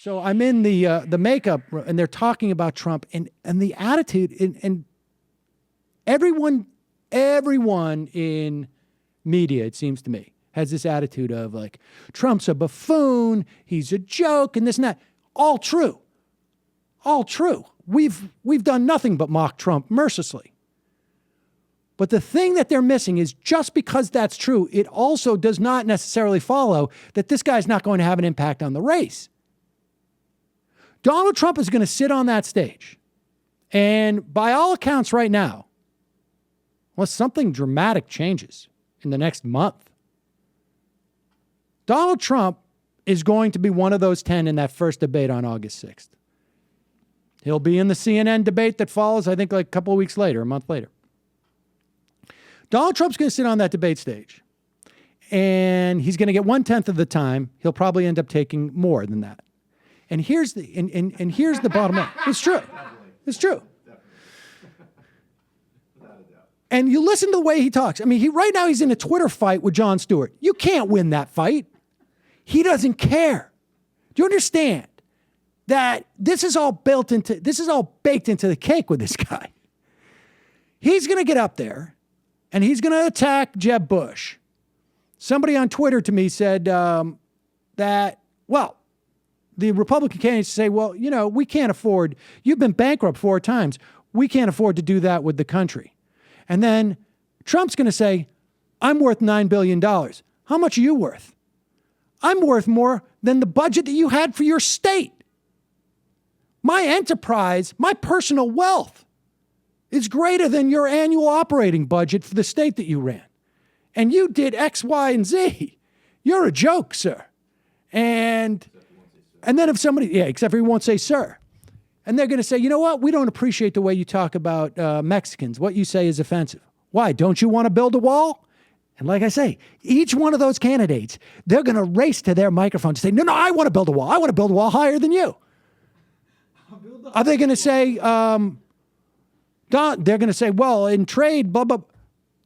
So I'm in the makeup, and they're talking about Trump and the attitude, and everyone in media, it seems to me, has this attitude of like, Trump's a buffoon, he's a joke, and this and that. All true. All true. We've done nothing but mock Trump mercilessly. But the thing that they're missing is just because that's true, it also does not necessarily follow that this guy's not going to have an impact on the race. Donald Trump is going to sit on that stage. And by all accounts right now, unless something dramatic changes in the next month, Donald Trump is going to be one of those 10 in that first debate on August 6th. He'll be in the CNN debate that follows, I think, like a couple of weeks later, a month later. Donald Trump's going to sit on that debate stage, and he's going to get 1/10 of the time. He'll probably end up taking more than that. And here's the here's the bottom line. It's true. It's true. And you listen to the way he talks. I mean, right now he's in a Twitter fight with Jon Stewart. You can't win that fight. He doesn't care. Do you understand that this is all baked into the cake with this guy? He's going to get up there and he's going to attack Jeb Bush. Somebody on Twitter to me said that, well, the Republican candidates say, well, you know, we can't afford, you've been bankrupt 4 times. We can't afford to do that with the country. And then Trump's going to say, I'm worth $9 billion. How much are you worth? I'm worth more than the budget that you had for your state. My enterprise, my personal wealth is greater than your annual operating budget for the state that you ran. And you did X, Y, and Z. You're a joke, sir. And then if somebody, except for he won't say sir. And they're going to say, you know what? We don't appreciate the way you talk about Mexicans. What you say is offensive. Why? Don't you want to build a wall? And like I say, each one of those candidates, they're going to race to their microphone to say, no, I want to build a wall. I want to build a wall higher than you. Are they going to say, they're going to say, well, in trade, blah, blah.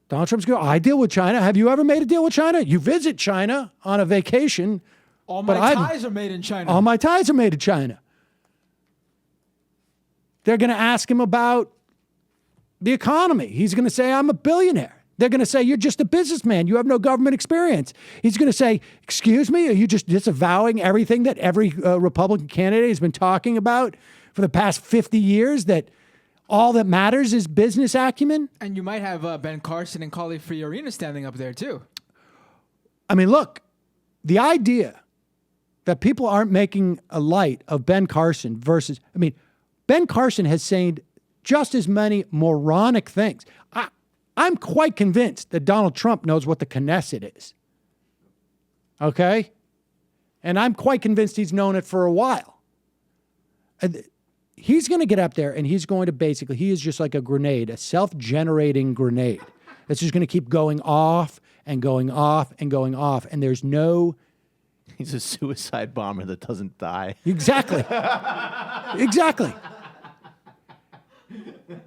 Donald Trump's going, I deal with China. Have you ever made a deal with China? You visit China on a vacation. All my ties are made in China. All my ties are made in China. They're going to ask him about the economy. He's going to say, I'm a billionaire. They're going to say, you're just a businessman. You have no government experience. He's going to say, excuse me, are you just disavowing everything that every Republican candidate has been talking about for the past 50 years, that all that matters is business acumen? And you might have Ben Carson and Carly Fiorina standing up there too. I mean, look, the idea that people aren't making a light of Ben Carson versus, I mean, Ben Carson has said just as many moronic things. I'm quite convinced that Donald Trump knows what the Knesset is. Okay? And I'm quite convinced he's known it for a while. He's going to get up there and he's going to basically, he is just like a grenade, a self-generating grenade. That's just going to keep going off and going off and going off. And there's no... He's a suicide bomber that doesn't die. Exactly. Exactly.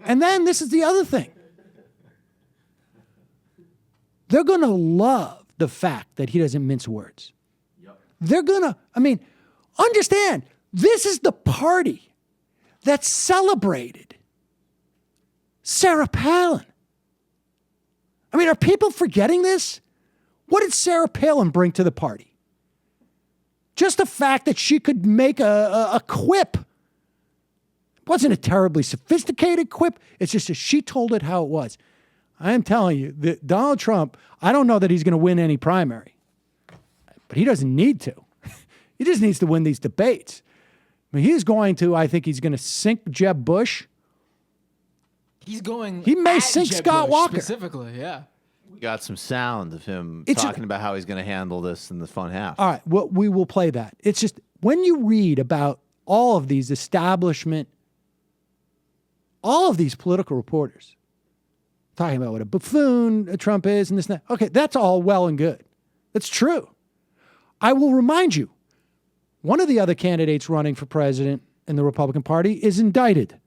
And then this is the other thing. They're going to love the fact that he doesn't mince words. Yep. They're going to, I mean, understand, this is the party that celebrated Sarah Palin. I mean, are people forgetting this? What did Sarah Palin bring to the party? Just the fact that she could make a quip. It wasn't a terribly sophisticated quip. It's just that she told it how it was. I am telling you that Donald Trump, I don't know that he's going to win any primary, but he doesn't need to. He just needs to win these debates. I mean, he's going to, I think he's going to sink Jeb Bush. He may sink Jeb Scott Bush Walker. Specifically, yeah. We got some sound of him talking about how he's going to handle this in the front half. All right, well, we will play that. It's just, when you read about all of these establishment, all of these political reporters talking about what a buffoon Trump is and this and that. Okay, that's all well and good. That's true. I will remind you, one of the other candidates running for president in the Republican Party is indicted.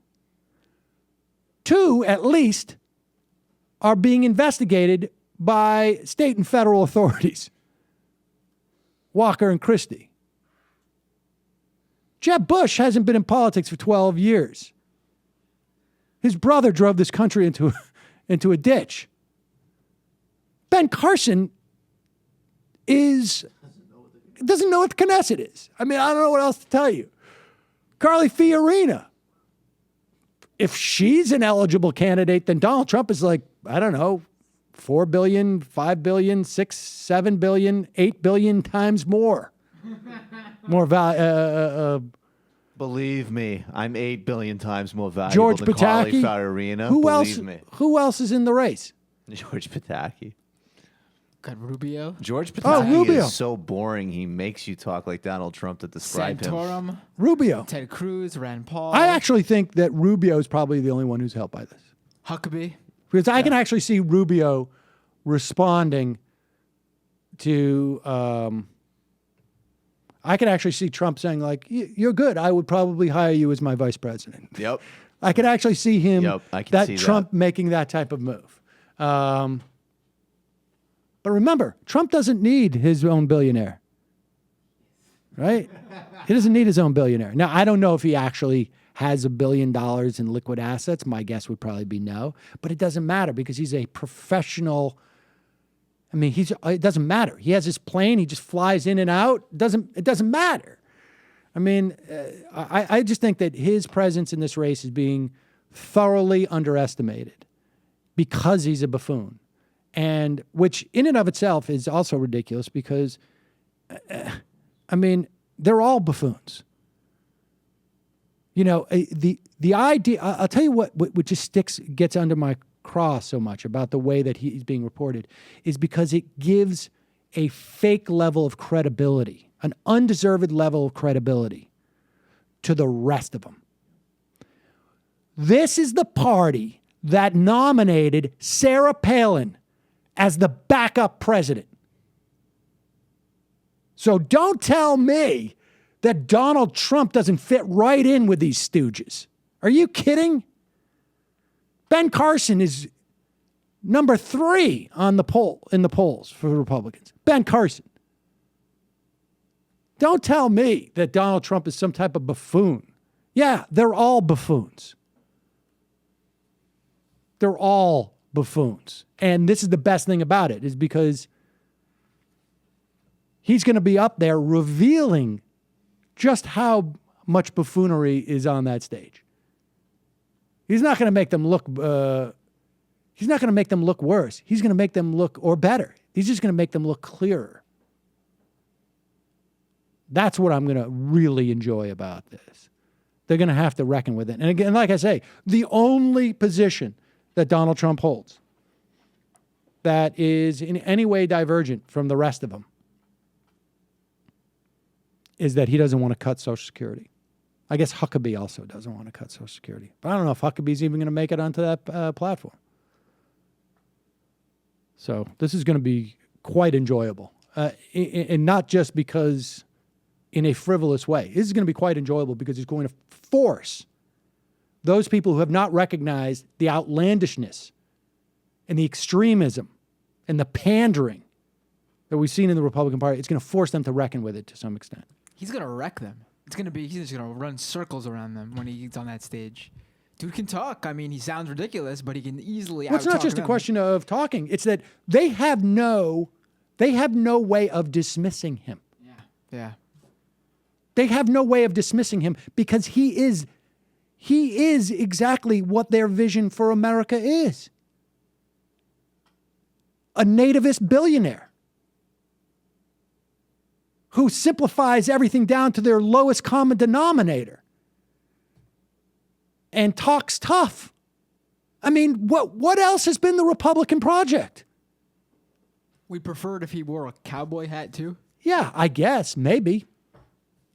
2, at least, are being investigated by state and federal authorities. Walker and Christie. Jeb Bush hasn't been in politics for 12 years. His brother drove this country into a ditch. Ben Carson doesn't know what the Knesset is. I mean, I don't know what else to tell you. Carly Fiorina. If she's an eligible candidate, then Donald Trump is like, I don't know, 4 billion, 5 billion, 6, 7 billion, 8 billion times more. Believe me, I'm 8 billion times more valuable George than Carly Pataki. Fiorina. Who Me. Who else is in the race? George Pataki. Got Rubio. George Pataki Rubio. is so boring. He makes you talk like Donald Trump to describe him. Santorum. Rubio. Ted Cruz. Rand Paul. I actually think that Rubio is probably the only one who's helped by this. Huckabee. Because I can actually see Rubio responding to, I can actually see Trump saying, like, you're good. I would probably hire you as my vice president. Yep. I could actually see him, I can see Trump making that type of move. But remember, Trump doesn't need his own billionaire, right? He doesn't need his own billionaire. Now, I don't know if he actually has $1 billion in liquid assets. My guess would probably be no. But it doesn't matter because he's a professional. I mean, it doesn't matter. He has his plane. He just flies in and out. It doesn't matter. I mean, I just think that his presence in this race is being thoroughly underestimated because he's a buffoon. And which in and of itself is also ridiculous because, I mean, they're all buffoons. You know, the idea, I'll tell you what just gets under my craw so much about the way that he's being reported is because it gives a fake level of credibility, an undeserved level of credibility to the rest of them. This is the party that nominated Sarah Palin as the backup president. So don't tell me that Donald Trump doesn't fit right in with these stooges. Are you kidding? Ben Carson is number 3 in the polls for the Republicans. Ben Carson. Don't tell me that Donald Trump is some type of buffoon. Yeah, they're all buffoons. They're all buffoons. And this is the best thing about it, is because he's going to be up there revealing just how much buffoonery is on that stage. He's not going to make them look. He's not going to make them look worse. He's going to make them look or better. He's just going to make them look clearer. That's what I'm going to really enjoy about this. They're going to have to reckon with it. And again, like I say, the only position that Donald Trump holds that is in any way divergent from the rest of them is that he doesn't want to cut Social Security. I guess Huckabee also doesn't want to cut Social Security. But I don't know if Huckabee's even going to make it onto that platform. So this is going to be quite enjoyable. And not just because in a frivolous way. This is going to be quite enjoyable because it's going to force those people who have not recognized the outlandishness and the extremism and the pandering that we've seen in the Republican Party, it's going to force them to reckon with it to some extent. He's going to wreck them. He's just going to run circles around them when he's on that stage. Dude can talk. I mean, he sounds ridiculous, but he can easily Well, it's not just a question of talking. It's that they have no way of dismissing him. Yeah. They have no way of dismissing him because he is exactly what their vision for America is. A nativist billionaire who simplifies everything down to their lowest common denominator and talks tough. I mean, what else has been the Republican project? We'd prefer it if he wore a cowboy hat too. Yeah, I guess, maybe.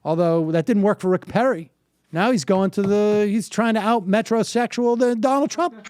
Although that didn't work for Rick Perry. Now he's trying to out metrosexual Donald Trump.